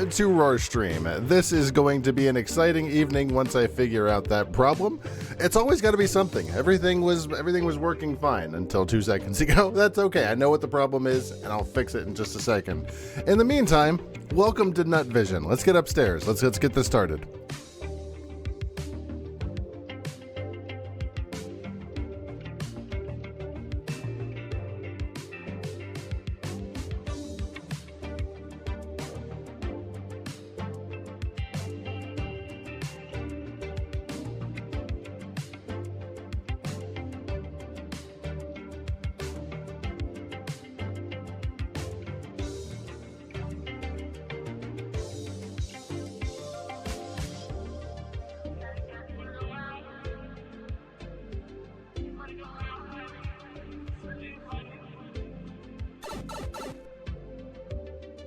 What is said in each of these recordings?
to ROO0R stream. This is going to be an exciting evening once I figure out that problem. It's always got to be something. Everything was working fine until 2 seconds ago. That's okay. I know what the problem is, and I'll fix it in just a second. In the meantime, welcome to NUTVISION. Let's get upstairs. Let's get this started.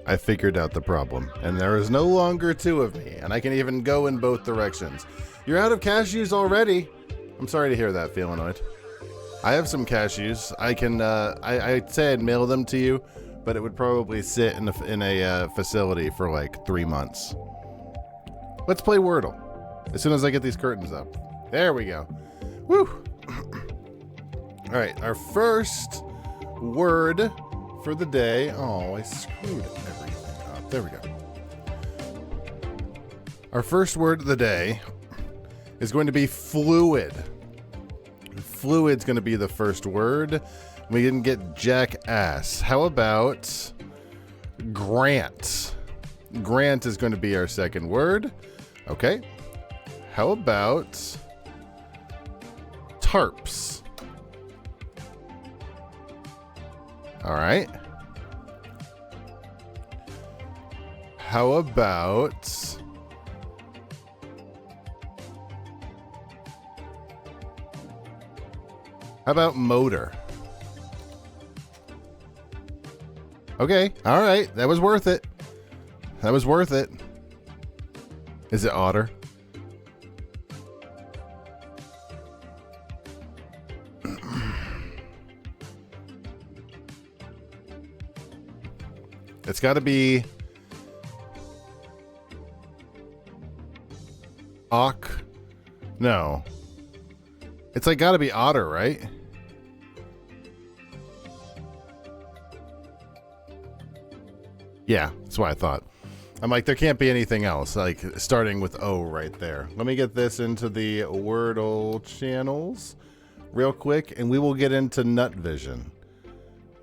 I figured out the problem, and there is no longer two of me, and I can even go in both directions. You're out of cashews already? I'm sorry to hear that, Feelanoid. I have some cashews. I can, I'd say I'd mail them to you, but it would probably sit in a facility for like 3 months. Let's play Wordle. As soon as I get these curtains up. There we go. Woo! All right, our first word for the day. Oh, I screwed everything up. There we go. Our first word of the day is going to be fluid. Fluid's going to be the first word. We didn't get jackass. How about grant? Grant is going to be our second word. Okay. How about tarps? All right. How about motor? Okay. All right. That was worth it. That was worth it. Is it otter? It's got to be No. It's like got to be otter, right? Yeah, that's what I thought. I'm like, there can't be anything else, like starting with O right there. Let me get this into the Wordle channels real quick, and we will get into NUTVISION.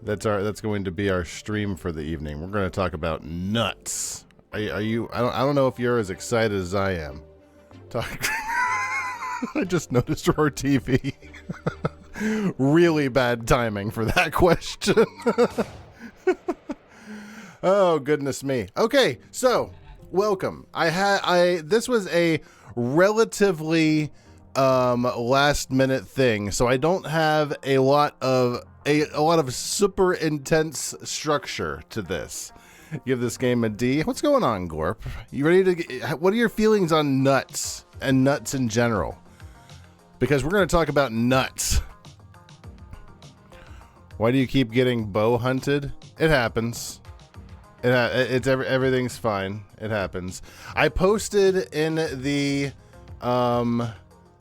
That's going to be our stream for the evening. We're going to talk about nuts. Are you? I don't know if you're as excited as I am. I just noticed our TV. Really bad timing for that question. Oh goodness me. Okay, so welcome. This was a relatively last minute thing, so I don't have a lot of super intense structure to this. Give this game a D. What's going on, Gorp? You ready to what are your feelings on nuts and nuts in general? Because we're going to talk about nuts. Why do you keep getting bow hunted? It happens. Everything's fine. It happens. I posted in the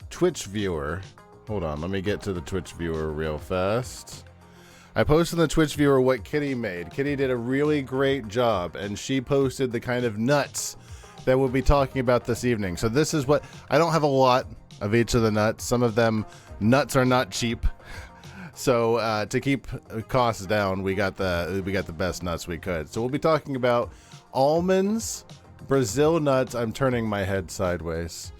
Twitch viewer. Hold on, let me get to the Twitch viewer real fast. I posted in the Twitch viewer what Kitty made. Kitty did a really great job, and she posted the kind of nuts that we'll be talking about this evening. So this is what I don't have a lot of each of the nuts. Some of them nuts are not cheap. So to keep costs down, we got the best nuts we could. So we'll be talking about almonds, Brazil nuts. I'm turning my head sideways.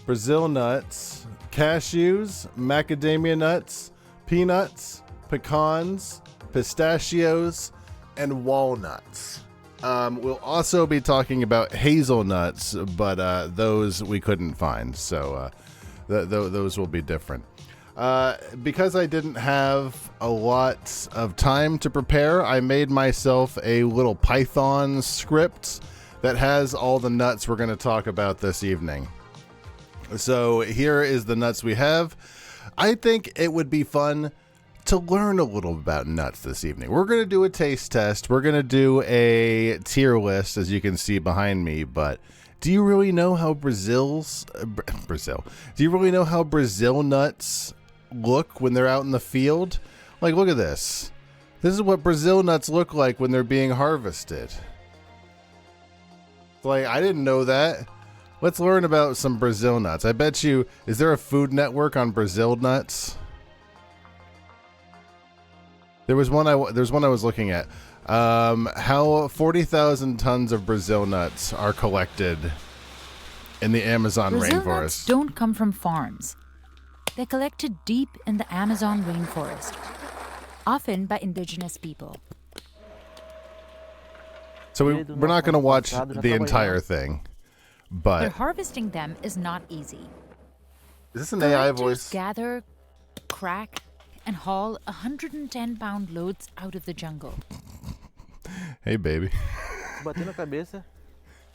Brazil nuts, cashews, macadamia nuts, peanuts, pecans, pistachios, and walnuts. We'll also be talking about hazelnuts, but those we couldn't find, so those will be different. Because I didn't have a lot of time to prepare, I made myself a little Python script that has all the nuts we're going to talk about this evening. So here is the nuts we have. I think it would be fun to learn a little about nuts this evening. We're going to do a taste test. We're going to do a tier list, as you can see behind me. But do you really know how Brazil? Do you really know how Brazil nuts look when they're out in the field? Like, look at this. This is what Brazil nuts look like when they're being harvested. Like, I didn't know that. Let's learn about some Brazil nuts. I bet you, is there a Food Network on Brazil nuts? There's one I was looking at. How 40,000 tons of Brazil nuts are collected in the Amazon Brazil rainforest. Nuts don't come from farms. They're collected deep in the Amazon rainforest, often by indigenous people. So we're not going to watch the entire thing, but Harvesting them is not easy. is this an AI Collectors voice? gather, crack, and haul 110-pound loads out of the jungle. Hey, baby.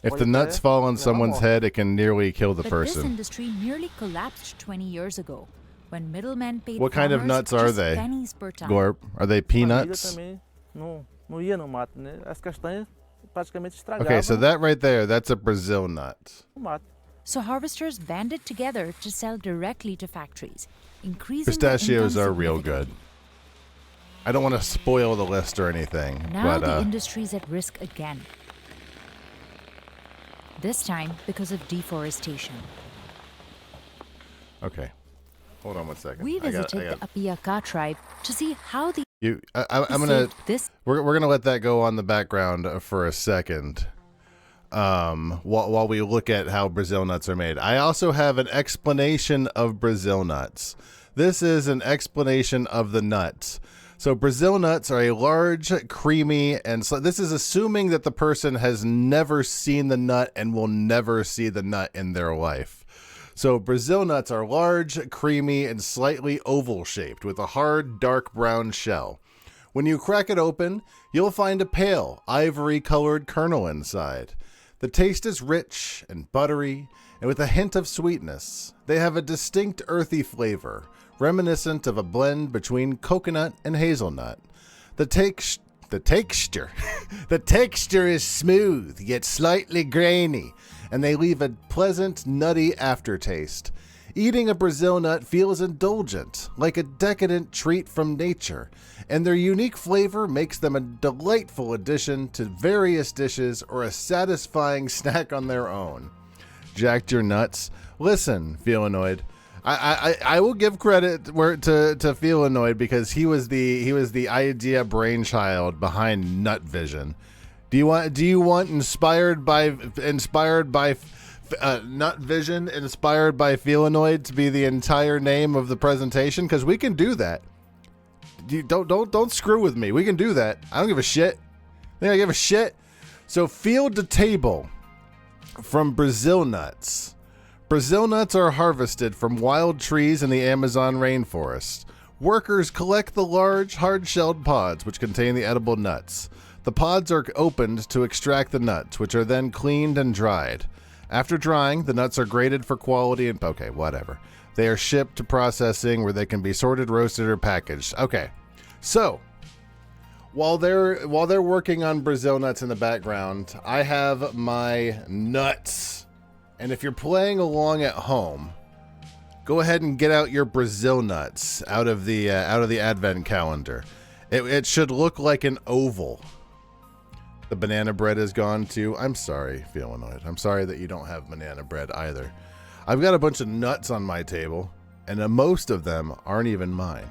If the nuts fall on someone's head, it can nearly kill the But person. this industry nearly collapsed 20 years ago when middlemen paid What kind of farmers nuts are just they? pennies per ton. Gorp, are they peanuts? Okay, so that right there, that's a Brazil nut. So harvesters banded together to sell directly to factories, increasing their Pistachios income are real good. significantly. I don't want to spoil the list or anything, Now the but industry's at risk again. This time because of deforestation. okay. Hold on one second. We I got- visited the Apiaca tribe to see how the I'm gonna. this We're gonna let that go on the background for a second. While we look at how Brazil nuts are made, I also have an explanation of Brazil nuts. This is an explanation of the nuts. So Brazil nuts are a large, creamy, and so this is assuming that the person has never seen the nut and will never see the nut in their life. So Brazil nuts are large, creamy, and slightly oval shaped with a hard, dark brown shell. When you crack it open, you'll find a pale, ivory-colored kernel inside. The taste is rich and buttery, and with a hint of sweetness. They have a distinct earthy flavor, reminiscent of a blend between coconut and hazelnut. The texture is smooth, yet slightly grainy, and they leave a pleasant, nutty aftertaste. Eating a Brazil nut feels indulgent, like a decadent treat from nature, and their unique flavor makes them a delightful addition to various dishes or a satisfying snack on their own. Jacked your nuts? Listen, Felinoid. I will give credit to Felinoid because he was the idea brainchild behind NUTVISION. Do you want inspired by NUTVISION inspired by Felinoid to be the entire name of the presentation? Because we can do that. You don't screw with me. We can do that. I don't give a shit. I give a shit. So field to table from Brazil nuts. Brazil nuts are harvested from wild trees in the Amazon rainforest. Workers collect the large, hard-shelled pods which contain the edible nuts. The pods are opened to extract the nuts, which are then cleaned and dried. After drying, the nuts are graded for quality and okay, whatever. They are shipped to processing where they can be sorted, roasted, or packaged. Okay, so while they're working on Brazil nuts in the background, I have my nuts. And if you're playing along at home, go ahead and get out your Brazil nuts out of the advent calendar. It should look like an oval. The banana bread is gone too. I'm sorry, Felinoid. I'm sorry that you don't have banana bread either. I've got a bunch of nuts on my table, and most of them aren't even mine.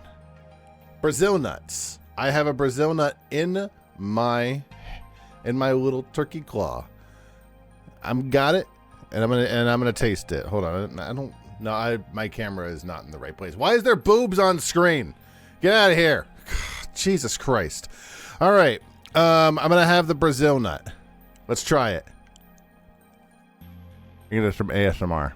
Brazil nuts. I have a Brazil nut in my little turkey claw. Got it, and I'm gonna taste it. Hold on. My camera is not in the right place. Why is there boobs on screen? Get out of here. Jesus Christ. All right. I'm gonna have the Brazil nut. Let's try it. Get us some ASMR.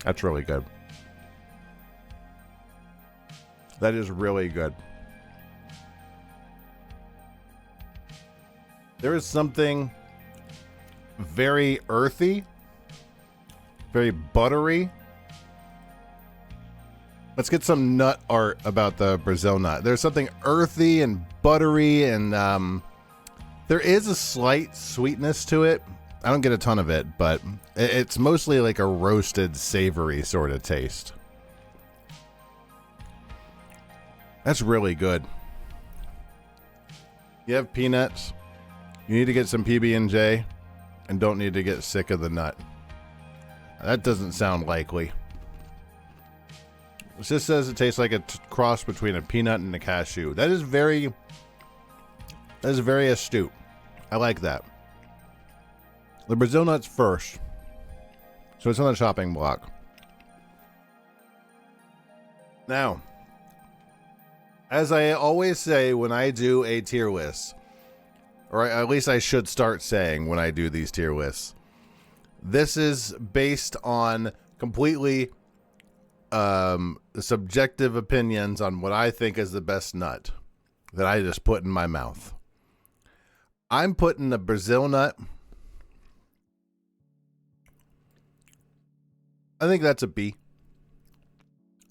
That's really good. That is really good. There is something very earthy, very buttery. Let's get some nut art about the Brazil nut. There's something earthy and buttery, and there is a slight sweetness to it. I don't get a ton of it, but it's mostly like a roasted, savory sort of taste. That's really good. You have peanuts. You need to get some PB&J, and don't need to get sick of the nut. That doesn't sound likely. It just says it tastes like a cross between a peanut and a cashew. That is very astute. I like that. The Brazil nut's first, so it's on the chopping block. Now, as I always say when I do a tier list, or at least I should start saying when I do these tier lists, this is based on completely subjective opinions on what I think is the best nut that I just put in my mouth. I'm putting the Brazil nut. I think that's a B.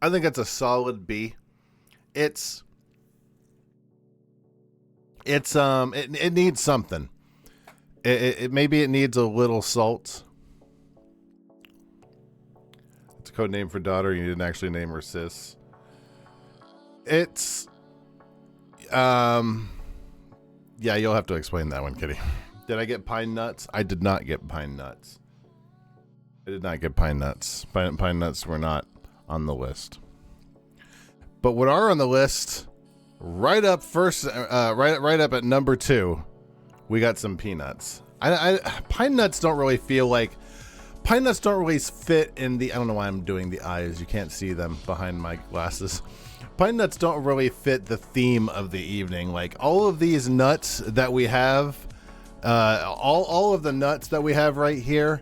I think that's a solid B. It needs something. Maybe it needs a little salt. It's a code name for daughter. You didn't actually name her sis. It's yeah, you'll have to explain that one, Kitty. Did I get pine nuts? I did not get pine nuts. I did not get pine nuts. Pine nuts were not on the list. But what are on the list, right up first, right up at number 2, we got some peanuts. Pine nuts don't really feel like, pine nuts don't really fit in the, I don't know why I'm doing the eyes. You can't see them behind my glasses. Pine nuts don't really fit the theme of the evening. Like all of these nuts that we have, all of the nuts that we have right here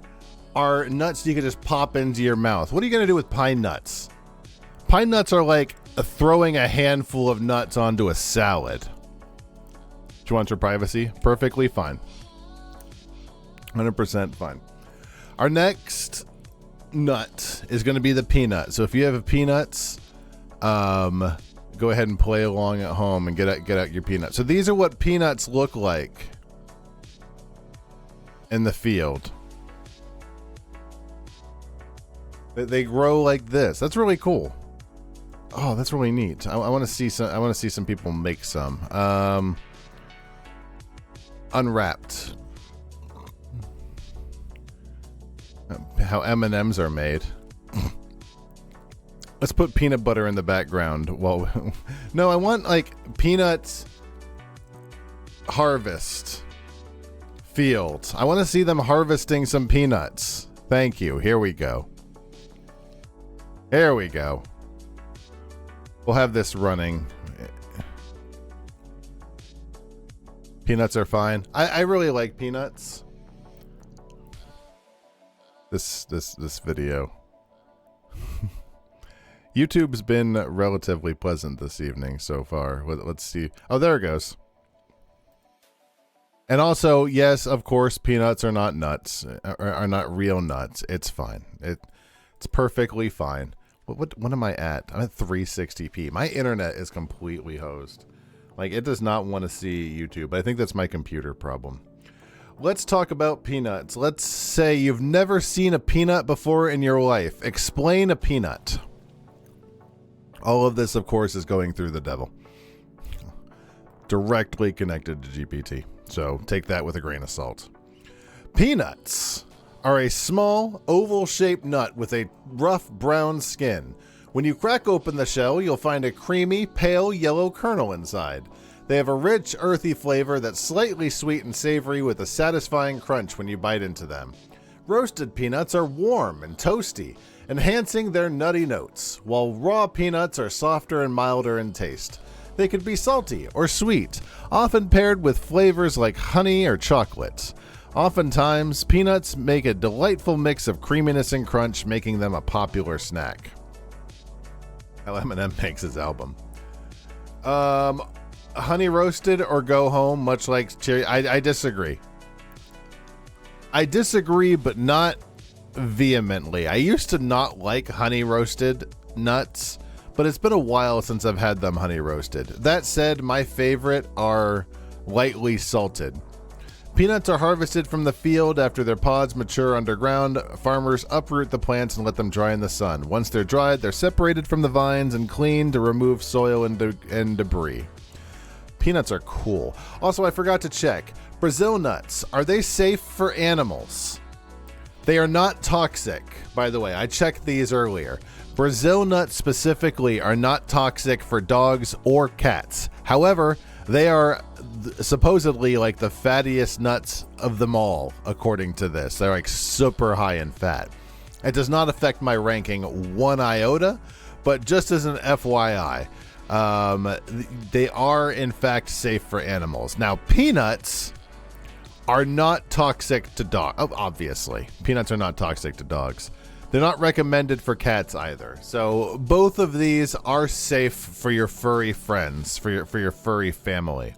are nuts you can just pop into your mouth. What are you going to do with pine nuts? Pine nuts are like throwing a handful of nuts onto a salad. She wants her privacy. Perfectly fine. 100% fine. Our next nut is going to be the peanut. So if you have peanuts, go ahead and play along at home and get out your peanuts. So these are what peanuts look like in the field. They grow like this. That's really cool. Oh, that's really neat. I want to see some. I want to see some people make some. Unwrapped. How M&Ms are made. Let's put peanut butter in the background. Well, no, I want like peanuts harvest fields. I want to see them harvesting some peanuts. Thank you. Here we go. Here we go. We'll have this running. Peanuts are fine. I really like peanuts. This video. YouTube's been relatively pleasant this evening so far. Let's see. Oh, there it goes. And also, yes, of course, peanuts are not nuts. Are not real nuts. It's fine. It's perfectly fine. What am I at? I'm at 360p. My internet is completely hosed. Like, it does not want to see YouTube. I think that's my computer problem. Let's talk about peanuts. Let's say you've never seen a peanut before in your life. Explain a peanut. All of this, of course, is going through the devil. Directly connected to GPT. So take that with a grain of salt. Peanuts are a small, oval-shaped nut with a rough brown skin. When you crack open the shell, you'll find a creamy, pale yellow kernel inside. They have a rich, earthy flavor that's slightly sweet and savory with a satisfying crunch when you bite into them. Roasted peanuts are warm and toasty, enhancing their nutty notes, while raw peanuts are softer and milder in taste. They could be salty or sweet, often paired with flavors like honey or chocolate. Oftentimes, peanuts make a delightful mix of creaminess and crunch, making them a popular snack. How Eminem makes his album. Honey roasted or go home, much like cherry. I disagree. I disagree, but not vehemently. I used to not like honey roasted nuts, but it's been a while since I've had them honey roasted. That said, my favorite are lightly salted. Peanuts are harvested from the field after their pods mature underground. Farmers uproot the plants and let them dry in the sun. Once they're dried, they're separated from the vines and cleaned to remove soil and debris. Peanuts are cool. Also, I forgot to check. Brazil nuts, are they safe for animals? They are not toxic, by the way. I checked these earlier. Brazil nuts specifically are not toxic for dogs or cats. However, they are supposedly like the fattiest nuts of them all, according to this. They're like super high in fat. It does not affect my ranking one iota, but just as an FYI, they are in fact safe for animals. Now, peanuts are not toxic to dogs. Oh, obviously, peanuts are not toxic to dogs. They're not recommended for cats either. So both of these are safe for your furry friends, for your furry family.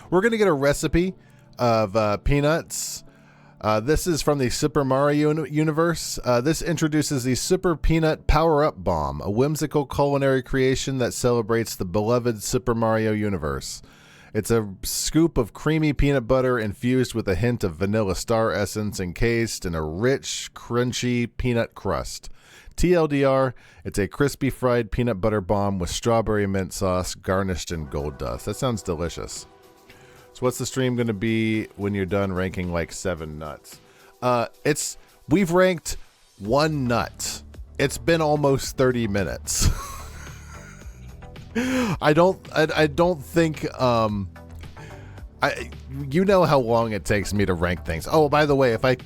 We're going to get a recipe of peanuts. This is from the Super Mario universe. This introduces the Super Peanut Power-Up Bomb, a whimsical culinary creation that celebrates the beloved Super Mario universe. It's a scoop of creamy peanut butter infused with a hint of vanilla star essence encased in a rich, crunchy peanut crust. TLDR, it's a crispy fried peanut butter bomb with strawberry mint sauce garnished in gold dust. That sounds delicious. So what's the stream going to be when you're done ranking like 7 nuts? We've ranked 1 nut. It's been almost 30 minutes. I don't think you know how long it takes me to rank things. Oh, by the way, if I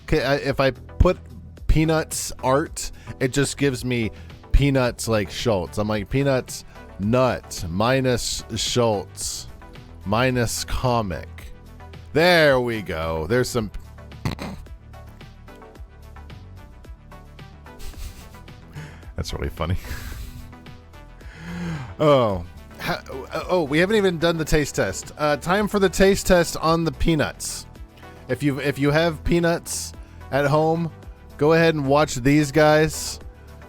put Peanuts art, it just gives me Peanuts like Schultz. I'm like Peanuts nut minus Schultz minus comic. There we go. There's some That's really funny. Oh, we haven't even done the taste test. Time for the taste test on the peanuts. If you have peanuts at home, go ahead and watch these guys.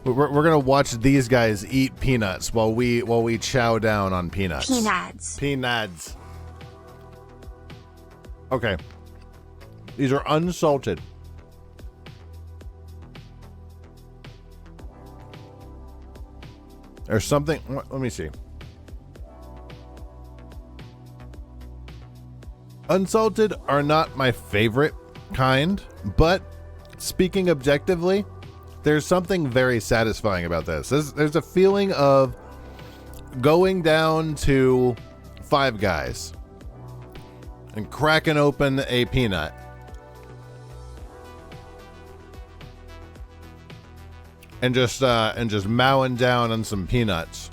We're gonna watch these guys eat peanuts while we chow down on peanuts. Peanuts. Okay, these are unsalted. There's something. Let me see. Unsalted are not my favorite kind, but speaking objectively, there's something very satisfying about this. There's a feeling of going down to Five Guys and cracking open a peanut and just mowing down on some peanuts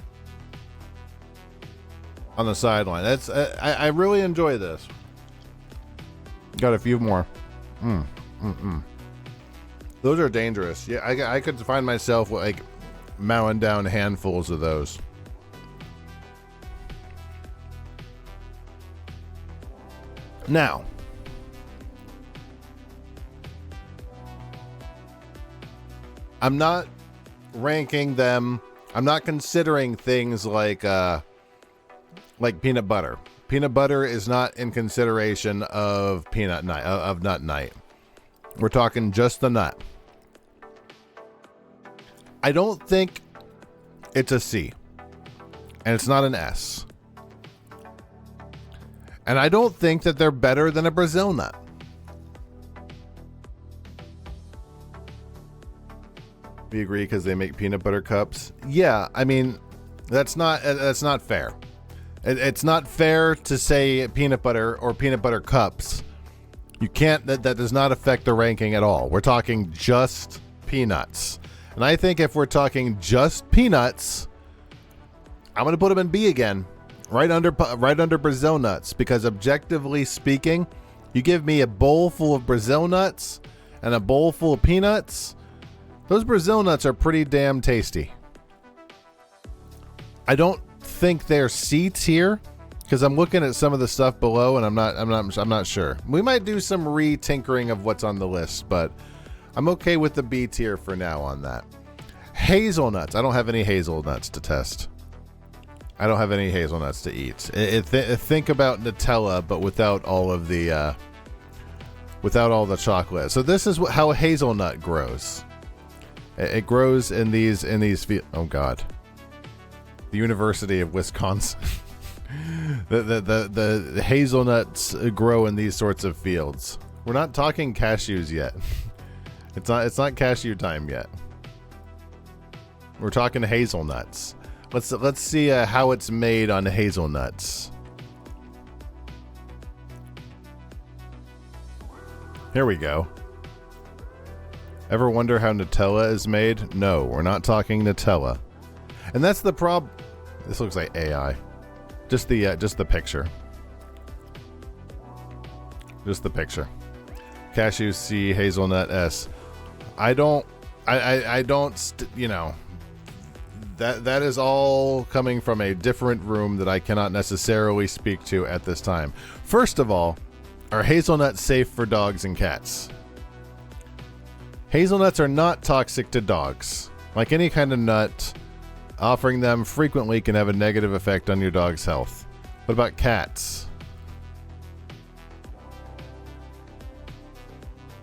on the sideline. That's I really enjoy this. Got a few more. Those are dangerous. Yeah, I could find myself like mowing down handfuls of those. Now, I'm not ranking them. I'm not considering things like peanut butter. Peanut butter is not in consideration of nut night. We're talking just the nut. I don't think it's a C, and it's not an S. And I don't think that they're better than a Brazil nut. We agree because they make peanut butter cups. Yeah, I mean, that's not fair. It's not fair to say peanut butter or peanut butter cups. You can't. That does not affect the ranking at all. We're talking just peanuts, and I think if we're talking just peanuts, I'm going to put them in B again, right under Brazil nuts, because objectively speaking, you give me a bowl full of Brazil nuts and a bowl full of peanuts. Those Brazil nuts are pretty damn tasty. I don't think they're C tier. Because I'm looking at some of the stuff below, and I'm not sure. We might do some re-tinkering of what's on the list, but I'm okay with the B tier for now on that. Hazelnuts. I don't have any hazelnuts to test. I don't have any hazelnuts to eat. Think about Nutella, but without all of the chocolate. So this is how a hazelnut grows. It grows in these oh God, the University of Wisconsin. the hazelnuts grow in these sorts of fields. We're not talking cashews yet. It's not cashew time yet. We're talking hazelnuts. Let's see how it's made on hazelnuts. Here we go. Ever wonder how Nutella is made? No, we're not talking Nutella. And that's the problem. This looks like AI. Just the picture. Just the picture. Cashew C, hazelnut S. I don't, you know, that is all coming from a different room that I cannot necessarily speak to at this time. First of all, are hazelnuts safe for dogs and cats? Hazelnuts are not toxic to dogs. Like any kind of nut, offering them frequently can have a negative effect on your dog's health. What about cats?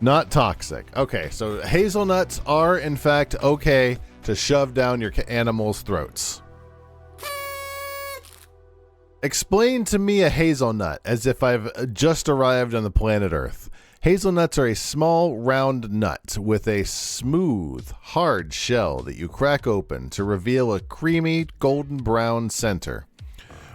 Not toxic. Okay, so hazelnuts are in fact okay to shove down your animals' throats. Explain to me a hazelnut as if I've just arrived on the planet Earth. Hazelnuts are a small, round nut with a smooth, hard shell that you crack open to reveal a creamy, golden brown center.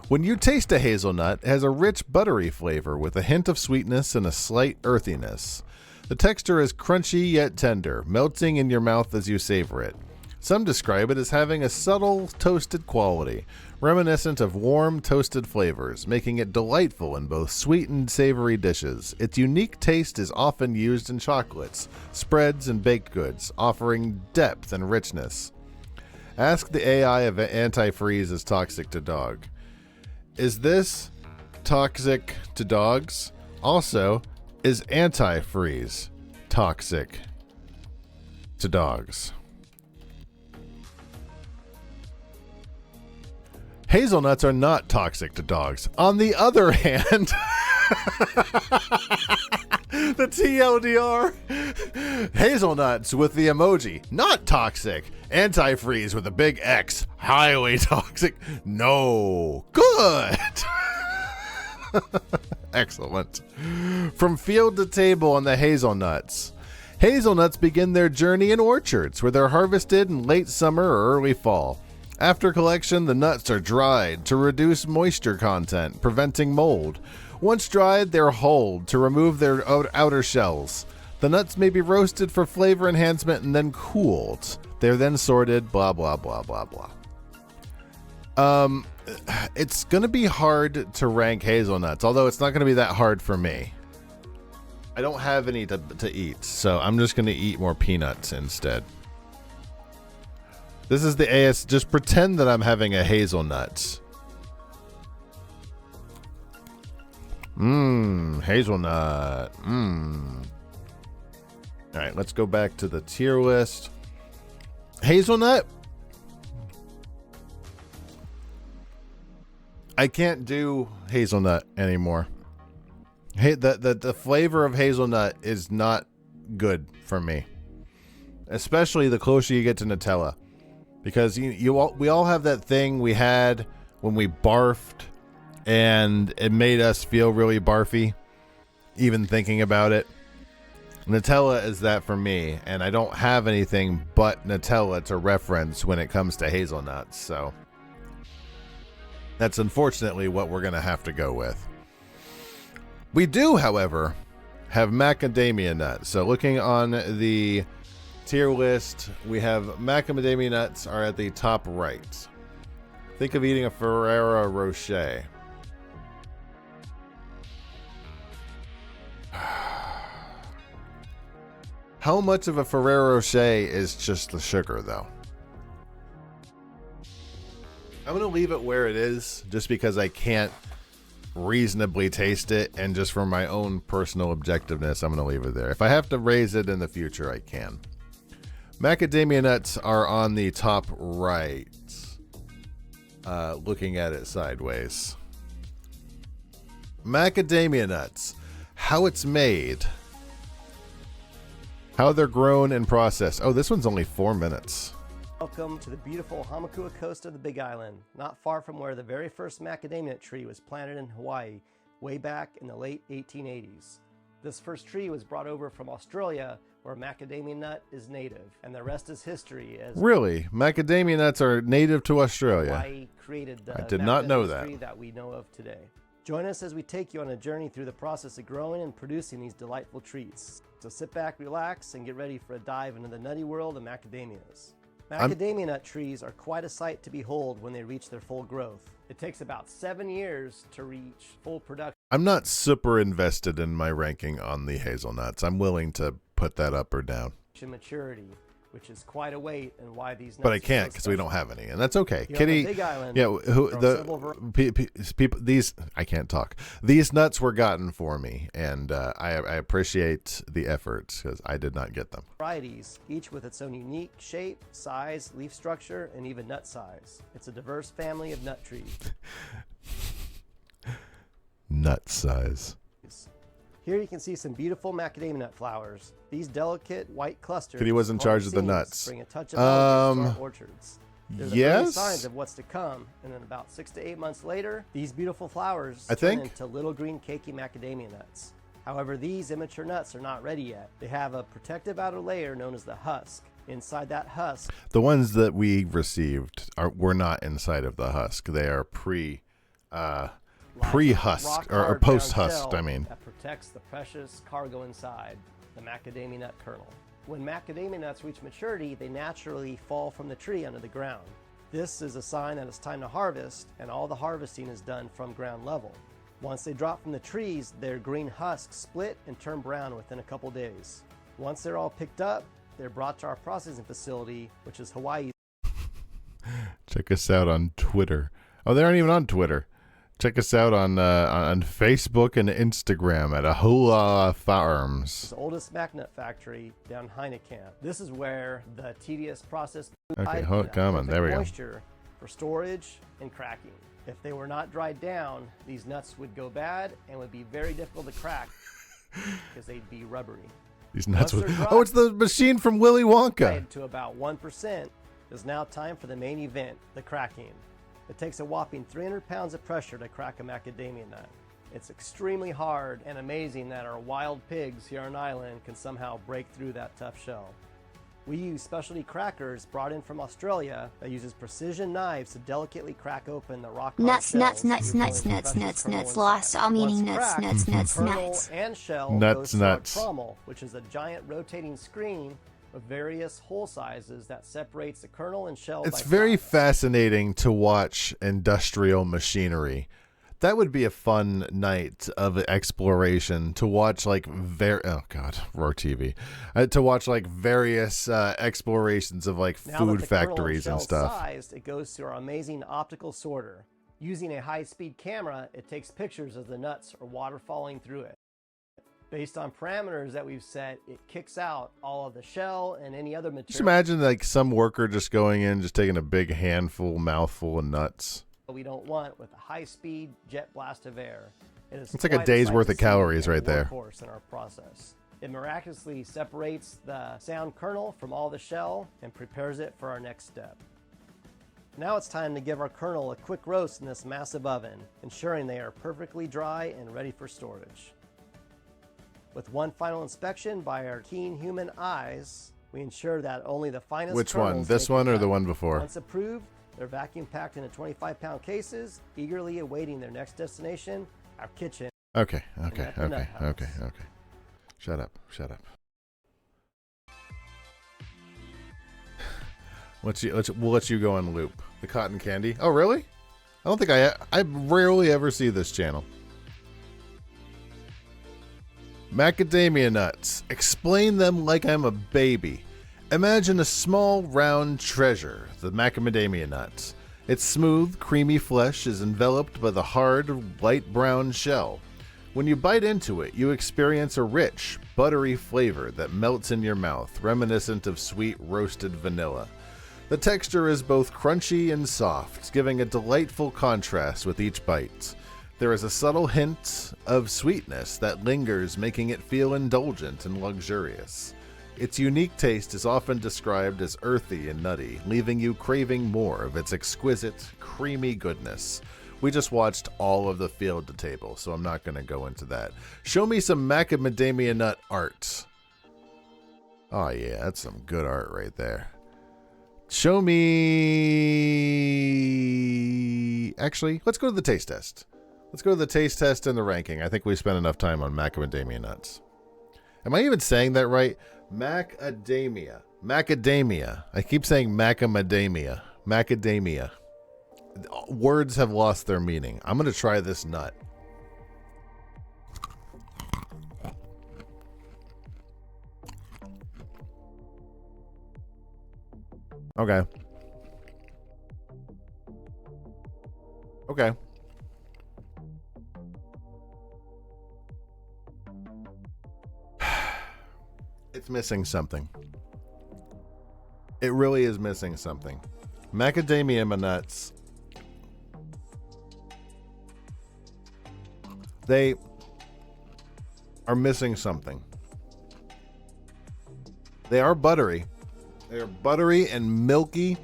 When you taste a hazelnut, it has a rich, buttery flavor with a hint of sweetness and a slight earthiness. The texture is crunchy yet tender, melting in your mouth as you savor it. Some describe it as having a subtle, toasted quality, reminiscent of warm, toasted flavors, making it delightful in both sweet and savory dishes. Its unique taste is often used in chocolates, spreads, and baked goods, offering depth and richness. Ask the AI if antifreeze is toxic to dog. Is this toxic to dogs? Also, is antifreeze toxic to dogs? Hazelnuts are not toxic to dogs. On the other hand, the TLDR, hazelnuts with the emoji, not toxic. Antifreeze with a big X, highly toxic. No. Good. Excellent. From field to table on the hazelnuts. Hazelnuts begin their journey in orchards where they're harvested in late summer or early fall. After collection, the nuts are dried to reduce moisture content, preventing mold. Once dried, they're hulled to remove their outer shells. The nuts may be roasted for flavor enhancement and then cooled. They're then sorted, blah, blah, blah, blah, blah. It's going to be hard to rank hazelnuts, although it's not going to be that hard for me. I don't have any to eat, so I'm just going to eat more peanuts instead. This is the AS. Just pretend that I'm having a hazelnut. Hazelnut. All right, let's go back to the tier list. Hazelnut. I can't do hazelnut anymore. Hey, the flavor of hazelnut is not good for me, especially the closer you get to Nutella. Because we all have that thing we had when we barfed and it made us feel really barfy, even thinking about it. Nutella is that for me, and I don't have anything but Nutella to reference when it comes to hazelnuts, so that's unfortunately what we're going to have to go with. We do, however, have macadamia nuts. So looking on the tier list, we have macadamia nuts are at the top right. Think of eating a Ferrero Rocher. How much of a Ferrero Rocher is just the sugar, though? I'm going to leave it where it is just because I can't reasonably taste it, and just for my own personal objectiveness, I'm going to leave it there. If I have to raise it in the future, I can. Macadamia nuts are on the top right, looking at it sideways. Macadamia nuts, how it's made, how they're grown and processed. Oh, this one's only 4 minutes. Welcome to the beautiful Hamakua coast of the Big Island, not far from where the very first macadamia nut tree was planted in Hawaii way back in the late 1880s. This first tree was brought over from Australia, where macadamia nut is native, and the rest is history. As Really? Macadamia nuts are native to Australia? Hawaii created the I did not know that. industry that we know of today. Join us as we take you on a journey through the process of growing and producing these delightful treats. So sit back, relax, and get ready for a dive into the nutty world of macadamias. Macadamia nut trees are quite a sight to behold when they reach their full growth. It takes about 7 years to reach full production. I'm not super invested in my ranking on the hazelnuts. I'm willing to put that up or down. Maturity, which is quite a weight, and why these nuts But I are can't so because we don't have any, and that's okay. Here on Kitty, the Big Island, yeah, who there are the several people these I can't talk. These nuts were gotten for me, and I appreciate the efforts because I did not get them. varieties, each with its own unique shape, size, leaf structure, and even nut size. It's a diverse family of nut trees. Nut size. Here you can see some beautiful macadamia nut flowers. These delicate white clusters. Kitty was in charge of the seams nuts. Bring a touch of elegance to our orchards. There's early Yes. signs of what's to come, and then about 6 to 8 months later, these beautiful flowers I turn think. into little green cakey macadamia nuts. However, these immature nuts are not ready yet. They have a protective outer layer known as the husk. Inside that husk, The ones that we received were not inside of the husk. They are pre-husk or rock-hard post-husked. brown I mean, shell that protects the precious cargo inside, the macadamia nut kernel. When macadamia nuts reach maturity, they naturally fall from the tree onto the ground. This is a sign that it's time to harvest, and all the harvesting is done from ground level. Once they drop from the trees, their green husks split and turn brown within a couple days. Once they're all picked up, they're brought to our processing facility, which is Hawaii's check us out on Twitter. Oh, they aren't even on Twitter. Check us out on Facebook and Instagram at ROO0R Farms. oldest mac nut factory down Heinecamp. This is where the tedious process Okay, dried come on, there we go. moisture for storage and cracking. If they were not dried down, these nuts would go bad and would be very difficult to crack because they'd be rubbery. These nuts. Once they're dry- Oh, it's the machine from Willy Wonka. Dried to about 1%, it is now time for the main event, the cracking. It takes a whopping 300 pounds of pressure to crack a macadamia nut. It's extremely hard and amazing that our wild pigs here on island can somehow break through that tough shell. We use specialty crackers brought in from Australia that uses precision knives to delicately crack open the rock hard Nuts, nuts, shells, nuts, revealing nuts, the nuts, precious nuts, kernel nuts, inside. lost all meaning, Once nuts, cracked, nuts, nuts, the kernel nuts. and shell Nuts, goes to nuts. our trommel, which is a giant rotating screen with various hole sizes that separates the kernel and shell. It's by very size. fascinating to watch industrial machinery. That would be a fun night of exploration to watch, like oh god, Roar TV, to watch like various explorations of like Now that food the kernel factories and shell's stuff. Sized, it goes to our amazing optical sorter. Using a high-speed camera, it takes pictures of the nuts or water falling through it. Based on parameters that we've set, it kicks out all of the shell and any other material. Just imagine like some worker just going in, just taking a big mouthful of nuts. We don't want with a high-speed jet blast of air. It's like a day's worth of calories right there. Course in our process. It miraculously separates the sound kernel from all the shell and prepares it for our next step. Now it's time to give our kernel a quick roast in this massive oven, ensuring they are perfectly dry and ready for storage. With one final inspection by our keen human eyes, we ensure that only the finest Which one? kernels This make one or cut. the one before? Once approved, they're vacuum packed into 25-pound cases, eagerly awaiting their next destination, our kitchen. Okay. at the nut house. Shut up. We'll let you go on loop. The cotton candy. Oh, really? I don't think I rarely ever see this channel. Macadamia nuts. Explain them like I'm a baby. Imagine a small round treasure, the macadamia nuts. Its smooth, creamy flesh is enveloped by the hard, light brown shell. When you bite into it, you experience a rich, buttery flavor that melts in your mouth, reminiscent of sweet roasted vanilla. The texture is both crunchy and soft, giving a delightful contrast with each bite. There is a subtle hint of sweetness that lingers, making it feel indulgent and luxurious. Its unique taste is often described as earthy and nutty, leaving you craving more of its exquisite, creamy goodness. We just watched all of the field to table, so I'm not going to go into that. Show me some macadamia nut art. Oh yeah, that's some good art right there. Show me... Actually, let's go to the taste test. Let's go to the taste test and the ranking. I think we spent enough time on macadamia nuts. Am I even saying that right? Macadamia. Macadamia. I keep saying macadamia. Macadamia. Words have lost their meaning. I'm going to try this nut. Okay. Okay. It's missing something. It really is missing something. Macadamia nuts. They are missing something. They are buttery. They are buttery and milky.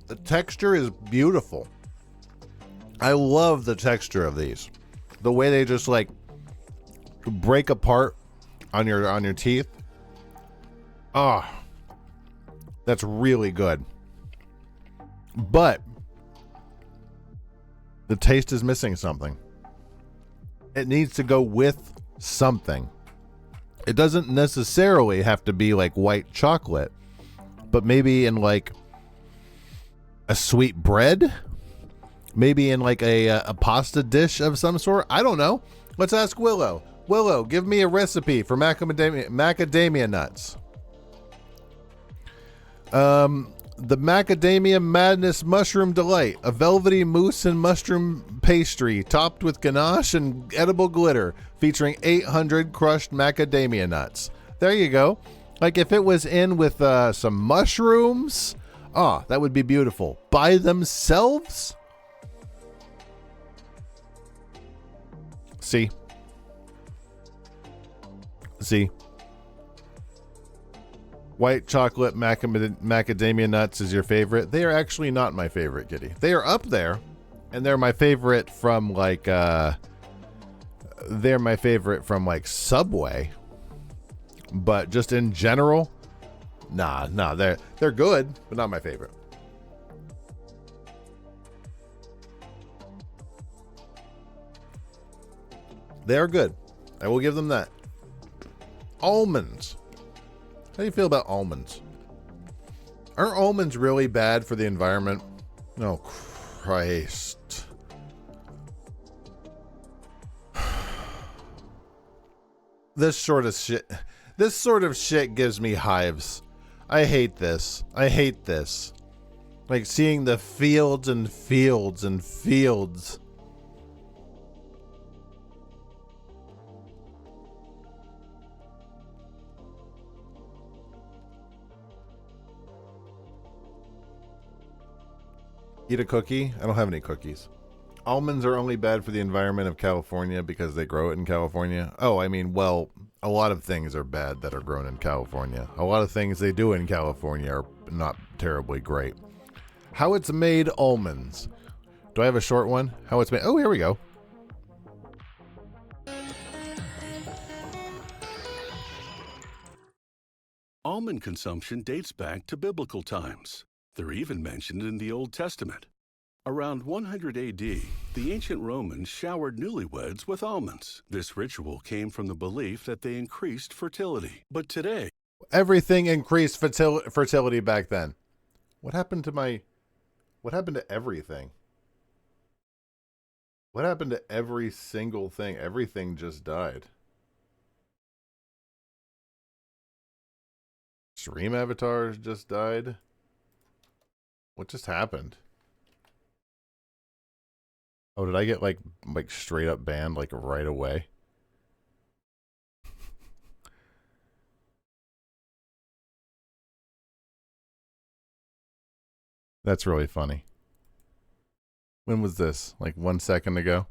The texture is beautiful. I love the texture of these. The way they just like break apart on your teeth. Oh, that's really good. But the taste is missing something. It needs to go with something. It doesn't necessarily have to be like white chocolate, but maybe in like a sweet bread, maybe in like a pasta dish of some sort. I don't know. Let's ask Willow. Willow, give me a recipe for macadamia nuts. The Macadamia Madness Mushroom Delight, a velvety mousse and mushroom pastry topped with ganache and edible glitter, featuring 800 crushed macadamia nuts. There you go. Like if it was in with some mushrooms, that would be beautiful. By themselves? See? White chocolate macadamia nuts is your favorite. They are actually not my favorite, Kitty. They are up there, and they're my favorite from like Subway. But just in general, nah, they're good, but not my favorite. They are good. I will give them that. Almonds. How do you feel about almonds? Aren't almonds really bad for the environment? Oh, Christ. This sort of shit gives me hives. I hate this. Like seeing the fields and fields and fields. Eat a cookie? I don't have any cookies. Almonds are only bad for the environment of California because they grow it in California. Oh, I mean, well, a lot of things are bad that are grown in California. A lot of things they do in California are not terribly great. How it's made almonds. Do I have a short one? How it's made? Oh, here we go. Almond consumption dates back to biblical times. They're even mentioned in the Old Testament. Around 100 AD, the ancient Romans showered newlyweds with almonds. This ritual came from the belief that they increased fertility. But today, everything increased fertility back then. What happened to everything? What happened to every single thing? Everything just died. Stream avatars just died. What just happened? Oh, did I get like straight up banned like right away? That's really funny. When was this? Like 1 second ago?